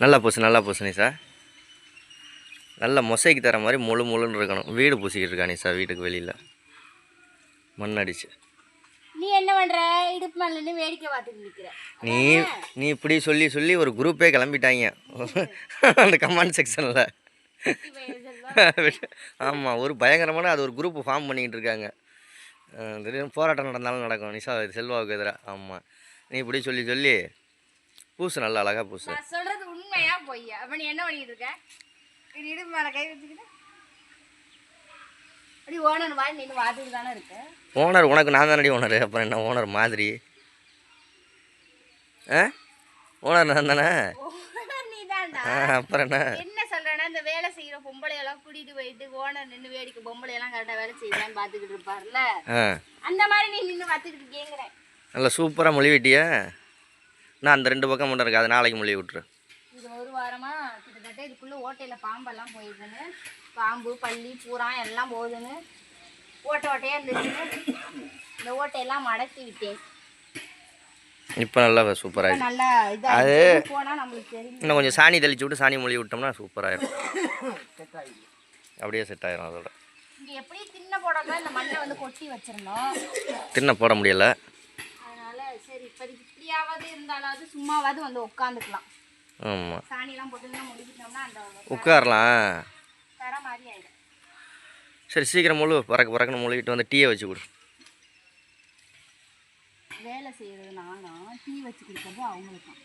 நல்லா பூசு நிஷா. நல்லா மொசைக்கு தர மாதிரி முழுன்னு இருக்கணும். வீடு பூசிக்கிட்டு இருக்கா நிஷா, வீட்டுக்கு வெளியில் மண் அடிச்சு. நீ என்ன பண்ற? இடுப்பு மேல வேடிக்கை பார்த்துட்டு நிக்கிற. நீ இப்படி சொல்லி ஒரு குரூப்பே கிளம்பிட்டாங்க அந்த கமெண்ட் செக்ஷனில். ஆமாம், ஒரு பயங்கரமான அது ஒரு குரூப் ஃபார்ம் பண்ணிக்கிட்டு இருக்காங்க. திடீர்னு போராட்டம் நடந்தாலும் நடக்கும் நிஷா செல்வாவுக்கு எதிராக. ஆமாம், நீ இப்படி சொல்லி பூசு, நல்லா அழகாக பூசு. சொல்கிறது உண்மையா பொய்யா? அப்போ நீ என்ன பண்ணிட்டு இருக்க? இடுப்பு மேலே கை வச்சுக்கிட்டு அப்படி ஓனர் மாதிரி நின்று பார்த்துட்டு தானே இருக்க. ஓனர் உனக்கு நான் தானடி ஓனர். அப்புறம் என்ன ஓனர் மாதிரி? ஓனர் நான் தானே. நீ தான்டா. அப்புறம் என்ன சொல்றேன்னா, இந்த வேலை செய்யற பொம்பளையெல்லாம் கூட்டிட்டு போயிட்டு ஓனர் நின்று வேடிக்கை, பொம்பளையெல்லாம் கரெக்டாக வேலை செய்யலான்னு பார்த்துக்கிட்டு இருப்பார்ல, அந்த மாதிரி நீ நின்று பார்த்துக்கிட்டு கேட்குறேன். நல்லா சூப்பராக மொழி வெட்டியா? நான் அந்த 2 பக்கம் மட்டும் இருக்கு, அது நாளைக்கு மொழி விட்டுரு. இது ஒரு வாரமாக கிட்டத்தட்ட இதுக்குள்ளே ஓட்டையில் பாம்பெல்லாம் போயிடுதுன்னு, பாம்பு பள்ளி பூரா எல்லாம் போகுதுன்னு ஓட்டையாக இருந்துச்சுன்னு இந்த ஓட்டையெல்லாம் மடக்கி விட்டேன். இப்போ நல்லா சூப்பராக நல்லா அது போனால் நம்மளுக்கு தெரியும். இன்னும் கொஞ்சம் சாணி தெளிச்சு விட்டு சாணி மொழி விட்டோம்னா சூப்பராகிடும். அப்படியே செட் ஆகிடும். அதோட இங்கே எப்படி தின்ன போடலாம், இந்த மண்ணை வந்து கொட்டி வச்சிருந்தோம், தின்ன போட முடியலை. அதனால சரி இப்போதைக்கு இப்படியாவது இருந்தாலாவது சும்மாவது வந்து உட்காந்துக்கலாம். ஆமாம், சாணியெல்லாம் போட்டு முடிக்கிட்டோம்னா அந்த உட்காரலாம். தர மாதிரி ஆகிடும். சரி, சீக்கிரம் பறக்கணும் மொழிகிட்டு வந்து டீயை வச்சு கொடு. வேலை செய்கிறது நானும், டீ வச்சு கொடுக்குறது அவங்களுக்கும்.